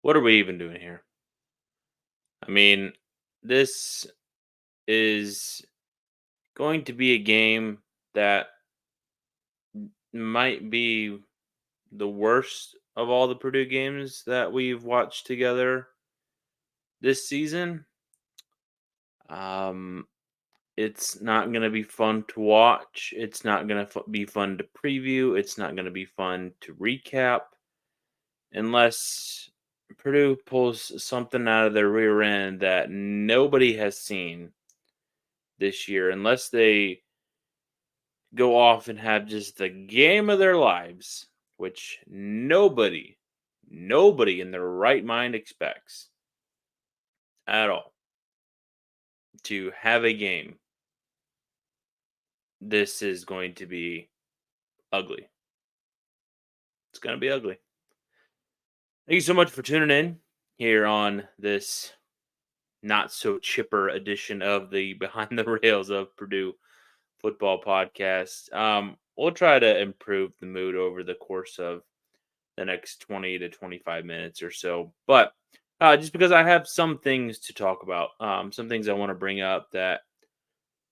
What are we even doing here? I mean, this is going to be a game that might be the worst of all the Purdue games that we've watched together this season. Um, it's not going to be fun to watch. It's not going to be fun to preview. It's not going to be fun to recap unless Purdue pulls something out of their rear end that nobody has seen this year, unless they go off and have just the game of their lives, which nobody in their right mind expects at all to have a game. This is going to be ugly. It's going to be ugly. Thank you so much for tuning in here on this not so chipper edition of the Behind the Rails of Purdue football podcast. We'll try to improve the mood over the course of the next 20 to 25 minutes or so. But just because I have some things to talk about, some things I want to bring up that,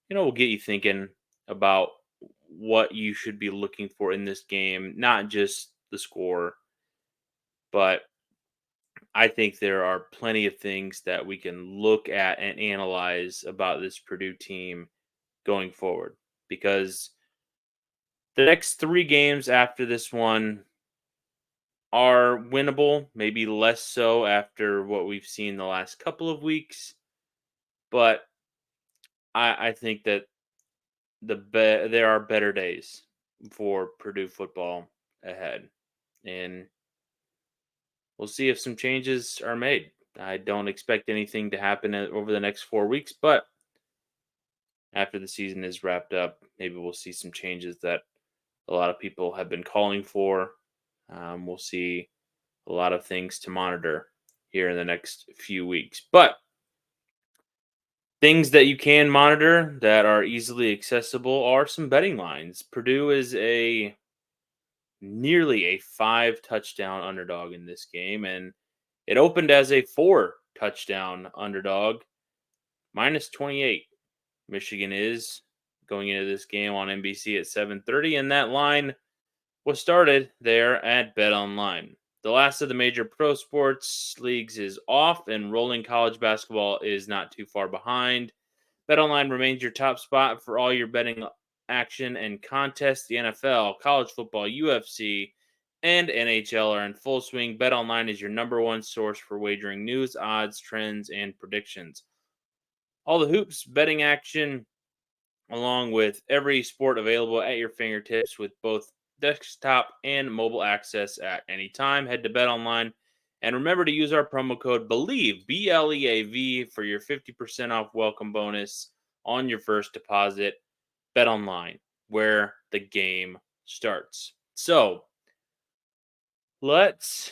will get you thinking about what you should be looking for in this game, not just the score, but I think there are plenty of things that we can look at and analyze about this Purdue team going forward because the next three games after this one are winnable, maybe less so after what we've seen the last couple of weeks. But I think that there are better days for Purdue football ahead, and we'll see if some changes are made. I don't expect anything to happen over the next 4 weeks, but after the season is wrapped up, maybe we'll see some changes that a lot of people have been calling for. We'll see a lot of things to monitor here in the next few weeks. But things that you can monitor that are easily accessible are some betting lines. Purdue is nearly a 5 touchdown underdog in this game, and it opened as a 4 touchdown underdog, minus 28. Michigan is going into this game on NBC at 7:30, and that line was started there at Bet Online. The last of the major pro sports leagues is off, and rolling college basketball is not too far behind. BetOnline remains your top spot for all your betting action and contests. The NFL, college football, UFC, and NHL are in full swing. BetOnline is your number one source for wagering news, odds, trends, and predictions. All the hoops, betting action, along with every sport available at your fingertips with both desktop and mobile access at any time. Head to BetOnline and remember to use our promo code BELIEVE, BLEAV, for your 50% off welcome bonus on your first deposit. BetOnline, where the game starts. So let's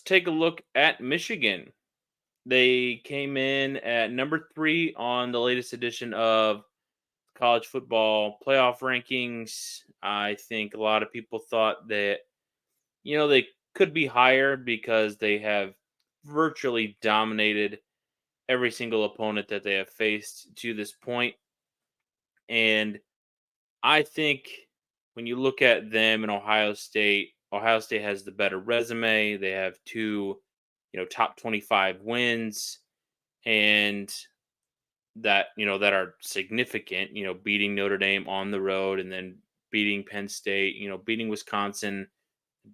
take a look at Michigan. They came in at number 3 on the latest edition of college football playoff rankings. I think a lot of people thought that, they could be higher because they have virtually dominated every single opponent that they have faced to this point. And I think when you look at them in Ohio State has the better resume. They have two, top 25 wins. And that are significant, beating Notre Dame on the road and then beating Penn State, beating Wisconsin,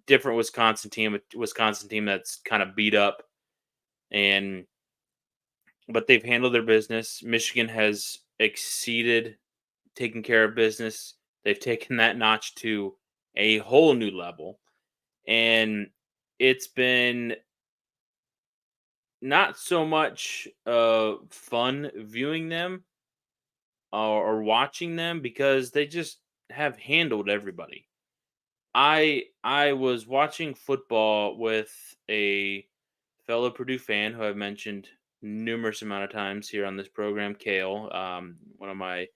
different Wisconsin team that's kind of beat up, and but they've handled their business. Michigan has exceeded taking care of business. They've taken that notch to a whole new level, and it's been not so much fun viewing them or watching them because they just have handled everybody. I was watching football with a fellow Purdue fan who I've mentioned numerous amount of times here on this program, Kale, one of my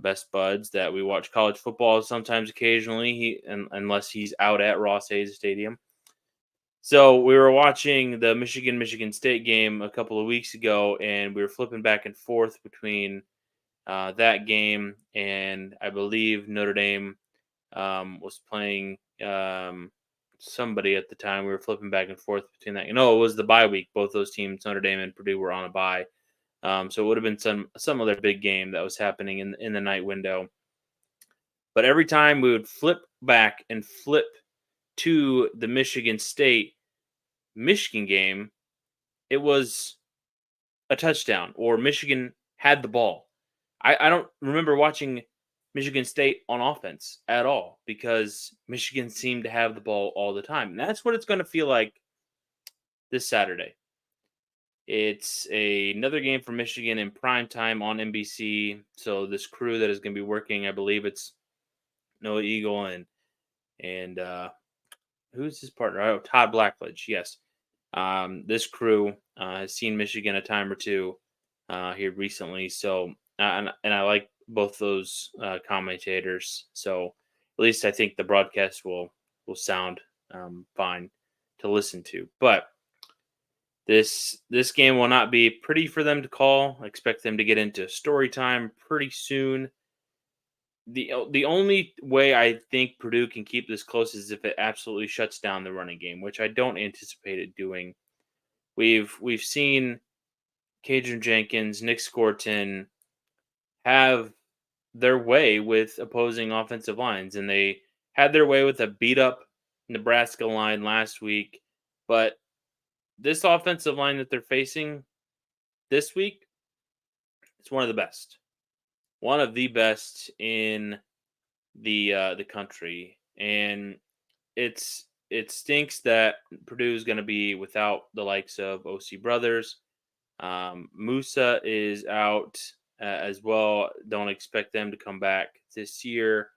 best buds that we watch college football sometimes occasionally. Unless he's out at Ross Hayes Stadium, So we were watching the Michigan State game a couple of weeks ago, and we were flipping back and forth between that game and I believe Notre Dame was playing somebody at the time. We were flipping back and forth between that. No, it was the bye week. Both those teams, Notre Dame and Purdue, were on a bye. So it would have been some other big game that was happening in the night window. But every time we would flip back and flip to the Michigan game, it was a touchdown or Michigan had the ball. I don't remember watching Michigan State on offense at all because Michigan seemed to have the ball all the time. And that's what it's going to feel like this Saturday. It's another game for Michigan in prime time on NBC. So this crew that is going to be working, I believe it's Noah Eagle and who's his partner? Oh, Todd Blackledge. Yes. This crew has seen Michigan a time or two here recently. So and I like both those commentators. So at least I think the broadcast will sound fine to listen to. But this game will not be pretty for them to call. I expect them to get into story time pretty soon. The only way I think Purdue can keep this close is if it absolutely shuts down the running game, which I don't anticipate it doing. We've seen Cadron Jenkins, Nick Scorton have their way with opposing offensive lines, and they had their way with a beat up Nebraska line last week. But this offensive line that they're facing this week, it's one of the best, one of the best in the country, and it stinks that Purdue is going to be without the likes of OC Brothers. Musa is out as well. Don't expect them to come back this year.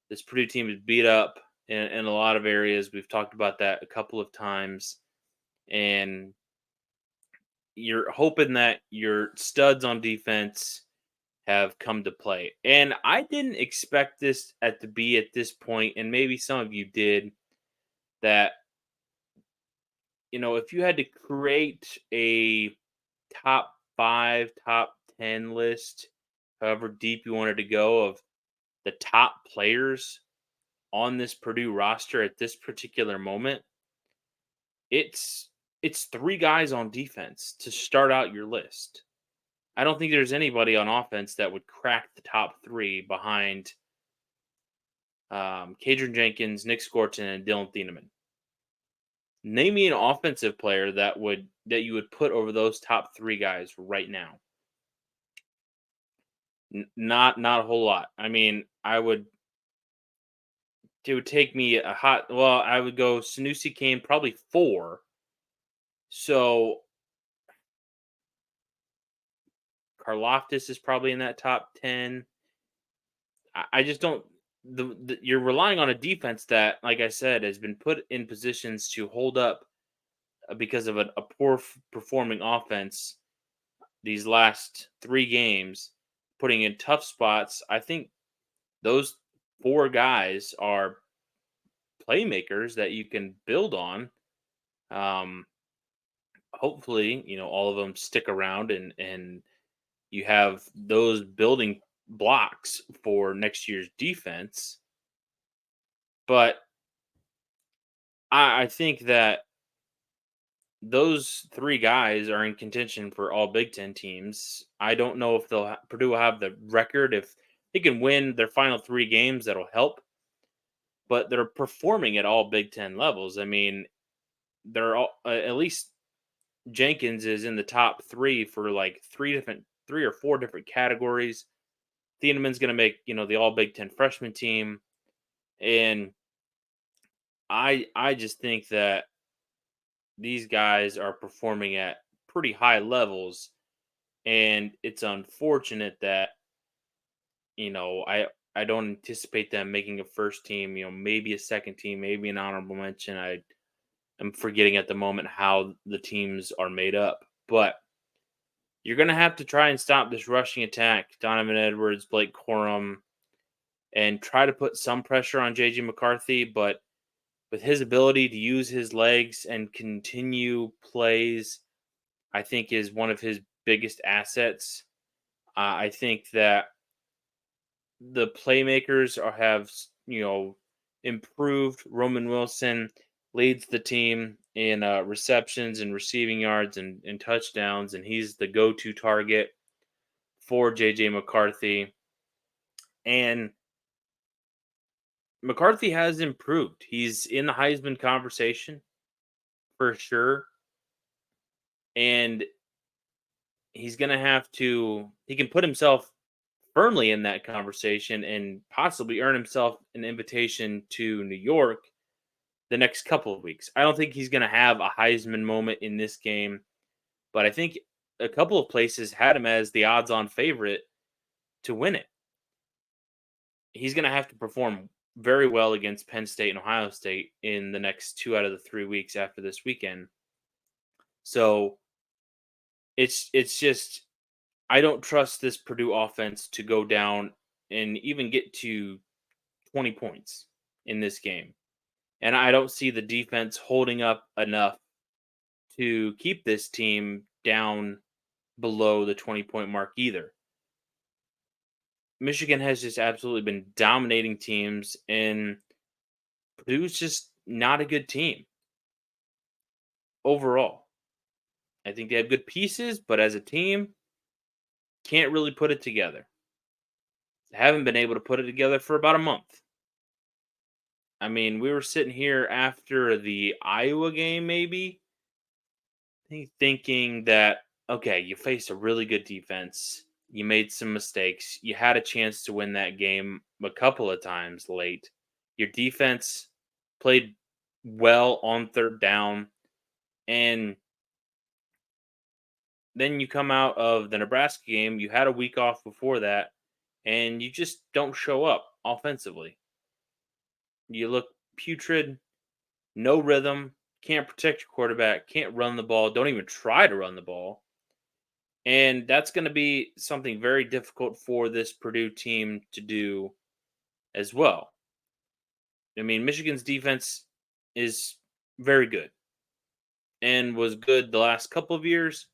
This Purdue team is beat up in a lot of areas. We've talked about that a couple of times. And you're hoping that your studs on defense have come to play. And I didn't expect this at this point, and maybe some of you did, that if you had to create a top 5, top 10 list, however deep you wanted to go, of the top players on this Purdue roster at this particular moment, it's three guys on defense to start out your list. I don't think there's anybody on offense that would crack the top 3 behind Cadron Jenkins, Nick Scorton, and Dylan Thieneman. Name me an offensive player that you would put over those top 3 guys right now. Not a whole lot. I mean, it would take me I would go Sanusi Kane probably 4. So Karloftis is probably in that top 10. I just don't. You're relying on a defense that, like I said, has been put in positions to hold up because of a poor performing offense these last 3 games, putting in tough spots. I think those 4 guys are playmakers that you can build on. Hopefully, all of them stick around and you have those building blocks for next year's defense. But I think that those 3 guys are in contention for all Big Ten teams. I don't know if Purdue will have the record. If they can win their final 3 games, that'll help. But they're performing at all Big Ten levels. I mean, they're all, at least Jenkins is in the top 3 for like 3 or 4 different categories. Thieneman's going to make the all Big Ten freshman team, and I just think that these guys are performing at pretty high levels, and it's unfortunate that I don't anticipate them making a first team. Maybe a second team, maybe an honorable mention. I am forgetting at the moment how the teams are made up, but you're going to have to try and stop this rushing attack. Donovan Edwards, Blake Corum, and try to put some pressure on JJ McCarthy, but with his ability to use his legs and continue plays, I think is one of his biggest assets. I think that the playmakers improved. Roman Wilson leads the team in receptions and receiving yards and touchdowns, and he's the go-to target for JJ McCarthy. And McCarthy has improved. He's in the Heisman conversation for sure, and he's going to have to. He can put himself firmly in that conversation and possibly earn himself an invitation to New York the next couple of weeks. I don't think he's going to have a Heisman moment in this game, but I think a couple of places had him as the odds on favorite to win it. He's going to have to perform very well against Penn State and Ohio State in the next 2 out of the 3 weeks after this weekend. So it's just I don't trust this Purdue offense to go down and even get to 20 points in this game. And I don't see the defense holding up enough to keep this team down below the 20-point mark either. Michigan has just absolutely been dominating teams, and Purdue's just not a good team overall. I think they have good pieces, but as a team, can't really put it together. Haven't been able to put it together for about a month. I mean, we were sitting here after the Iowa game, maybe, thinking that, okay, you faced a really good defense. You made some mistakes. You had a chance to win that game a couple of times late. Your defense played well on third down. And then you come out of the Nebraska game. You had a week off before that, and you just don't show up offensively. You look putrid, no rhythm, can't protect your quarterback, can't run the ball, don't even try to run the ball. And that's going to be something very difficult for this Purdue team to do as well. I mean, Michigan's defense is very good and was good the last couple of years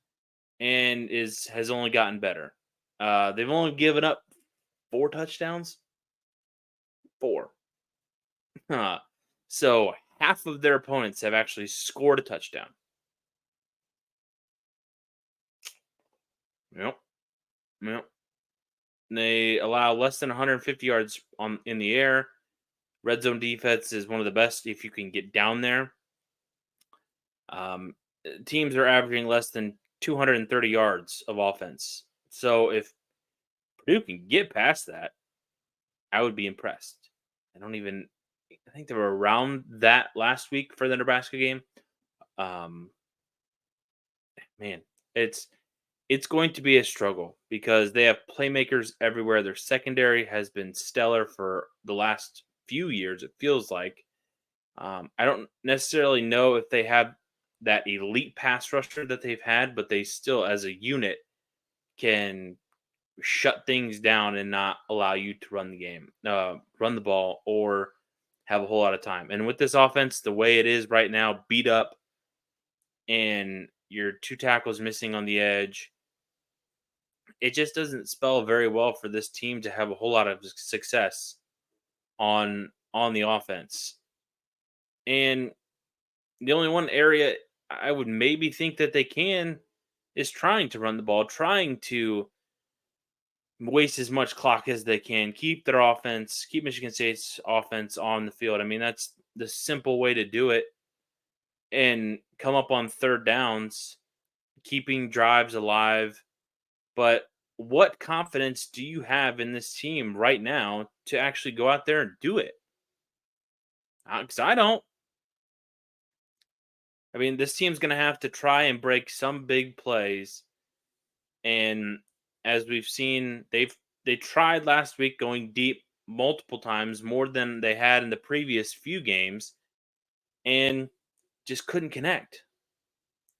and has only gotten better. They've only given up 4 touchdowns. 4. So half of their opponents have actually scored a touchdown. Yep. Yep. They allow less than 150 yards in the air. Red zone defense is one of the best if you can get down there. Teams are averaging less than 230 yards of offense. So if Purdue can get past that, I would be impressed. I think they were around that last week for the Nebraska game. Man, it's going to be a struggle because they have playmakers everywhere. Their secondary has been stellar for the last few years, it feels like. I don't necessarily know if they have that elite pass rusher that they've had, but they still, as a unit, can shut things down and not allow you to run the ball, or have a whole lot of time. And with this offense, the way it is right now, beat up, and your 2 tackles missing on the edge, it just doesn't spell very well for this team to have a whole lot of success on the offense. And the only one area I would maybe think that they can is trying to run the ball, trying to waste as much clock as they can, keep Michigan State's offense on the field. I mean, that's the simple way to do it and come up on third downs, keeping drives alive. But what confidence do you have in this team right now to actually go out there and do it? Because I don't. I mean, this team's going to have to try and break some big plays. And as we've seen, they tried last week going deep multiple times, more than they had in the previous few games, and just couldn't connect.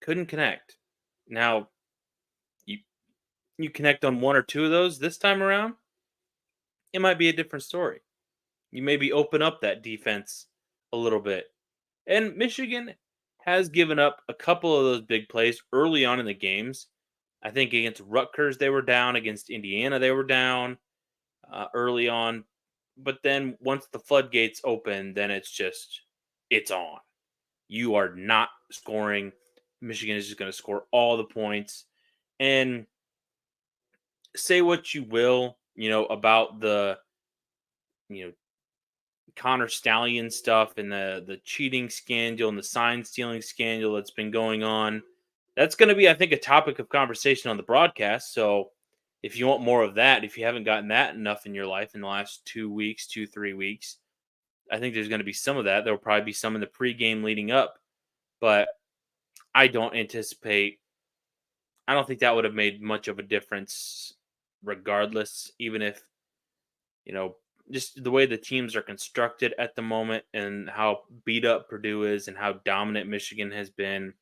Couldn't connect. Now, you connect on 1 or 2 of those this time around, it might be a different story. You maybe open up that defense a little bit And Michigan has given up a couple of those big plays early on in the games. I think against Rutgers they were down, against Indiana they were down early on, but then once the floodgates open, then it's on. You are not scoring. Michigan is just going to score all the points. And say what you will, about the you know Connor Stallion stuff and the cheating scandal and the sign stealing scandal that's been going on. That's going to be, I think, a topic of conversation on the broadcast. So if you want more of that, if you haven't gotten that enough in your life in the last 2 weeks, 3 weeks, I think there's going to be some of that. There'll probably be some in the pregame leading up, but I don't anticipate. I don't think that would have made much of a difference, regardless. Even if you know, just the way the teams are constructed at the moment and how beat up Purdue is and how dominant Michigan has been,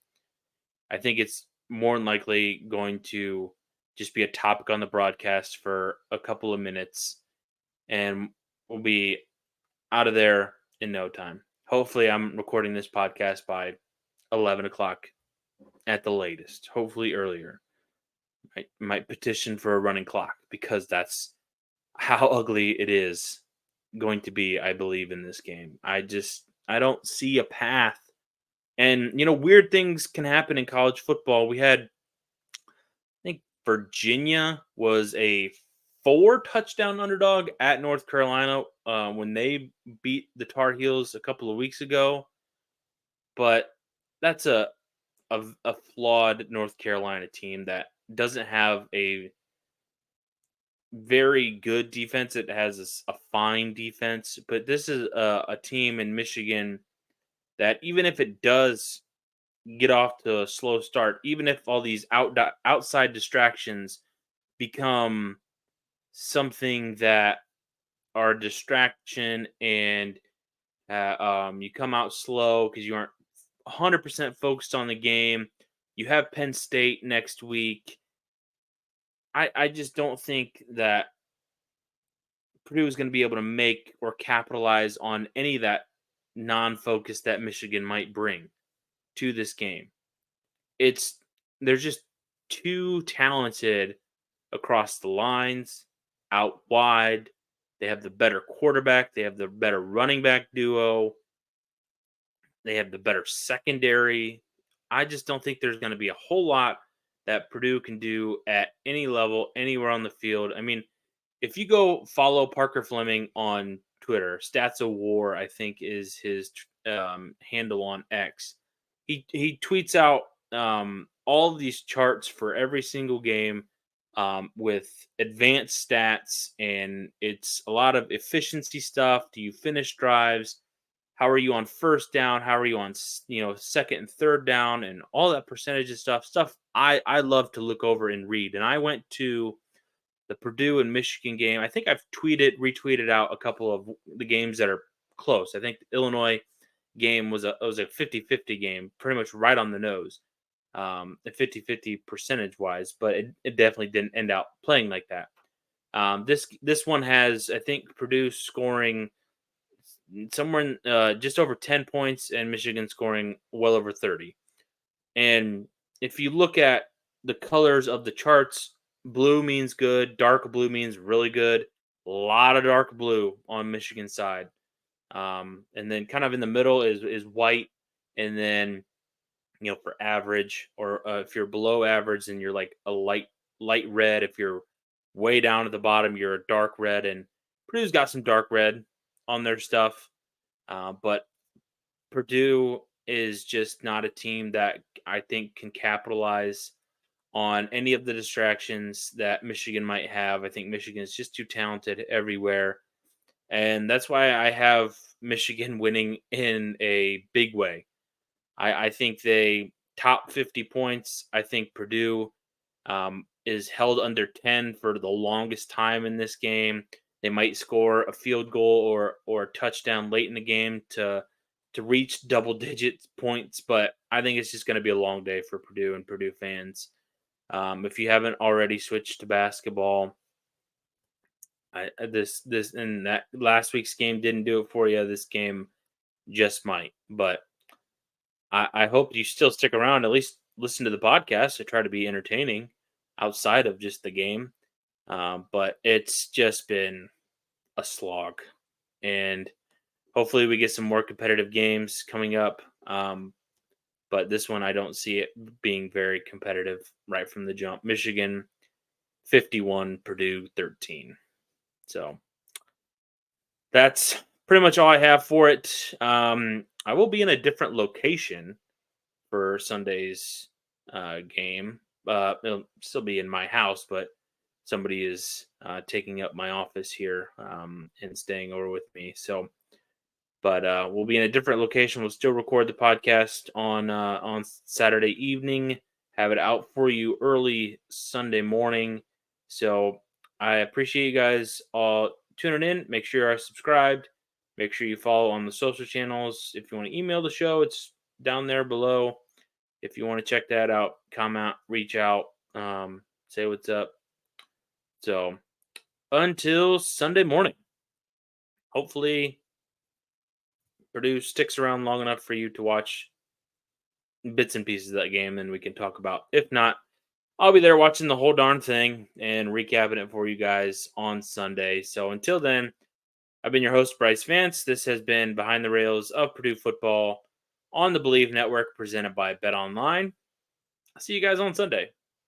I think it's more than likely going to just be a topic on the broadcast for a couple of minutes and we'll be out of there in no time. Hopefully, I'm recording this podcast by 11 o'clock at the latest, hopefully earlier. I might petition for a running clock because that's how ugly it is going to be, I believe, in this game. I don't see a path. And weird things can happen in college football. We had, I think, Virginia was a 4 touchdown underdog at North Carolina when they beat the Tar Heels a couple of weeks ago. But that's a flawed North Carolina team that doesn't have a very good defense. It has a fine defense, but this is a team in Michigan that even if it does get off to a slow start, even if all these outside distractions become something that are a distraction and you come out slow because you aren't 100% focused on the game. You have Penn State next week. I just don't think that Purdue is going to be able to make or capitalize on any of that non-focus that Michigan might bring to this game. It's They're just too talented across the lines, out wide. They have the better quarterback, they have the better running back duo, they have the better secondary. I just don't think there's going to be a whole lot that Purdue can do at any level, anywhere on the field. I mean, if you go follow Parker Fleming on Twitter, Stats of War, I think is his handle on X. He tweets out all of these charts for every single game with advanced stats, and it's a lot of efficiency stuff. Do you finish drives? How are you on first down? How are you on second and third down, and all that percentage of stuff I love to look over and read. And I went to the Purdue and Michigan game. I think I've retweeted out a couple of the games that are close. I think the Illinois game was a 50-50 game, pretty much right on the nose, a 50-50 percentage wise, but it definitely didn't end out playing like that. This one has, I think, Purdue scoring somewhere in, just over 10 points and Michigan scoring well over 30. And if you look at the colors of the charts, blue means good, dark blue means really good. A lot of dark blue on Michigan side. And then kind of in the middle is white, and then for average, or if you're below average, then you're like a light red. If you're way down at the bottom, you're a dark red. And Purdue's got some dark red on their stuff, but Purdue is just not a team that I think can capitalize on any of the distractions that Michigan might have. I think Michigan is just too talented everywhere. And that's why I have Michigan winning in a big way. I think they top 50 points. I think Purdue is held under 10 for the longest time in this game. They might score a field goal or a touchdown late in the game to reach double digit points, but I think it's just going to be a long day for Purdue and Purdue fans. If you haven't already switched to basketball, this and that last week's game didn't do it for you. This game just might, but I hope you still stick around, at least listen to the podcast. I try to be entertaining outside of just the game. But it's just been a slog. And hopefully we get some more competitive games coming up. But this one, I don't see it being very competitive right from the jump. Michigan 51, Purdue 13. So that's pretty much all I have for it. I will be in a different location for Sunday's game. It'll still be in my house, but somebody is taking up my office here and staying over with me. So, but we'll be in a different location. We'll still record the podcast on Saturday evening. Have it out for you early Sunday morning. So I appreciate you guys all tuning in. Make sure you're subscribed. Make sure you follow on the social channels. If you want to email the show, it's down there below. If you want to check that out, comment, reach out, say what's up. So until Sunday morning, hopefully Purdue sticks around long enough for you to watch bits and pieces of that game, and we can talk about. If not, I'll be there watching the whole darn thing and recapping it for you guys on Sunday. So until then, I've been your host, Brice Vance. This has been Behind the Rails of Purdue Football on the Believe Network, presented by Bet Online. I'll see you guys on Sunday.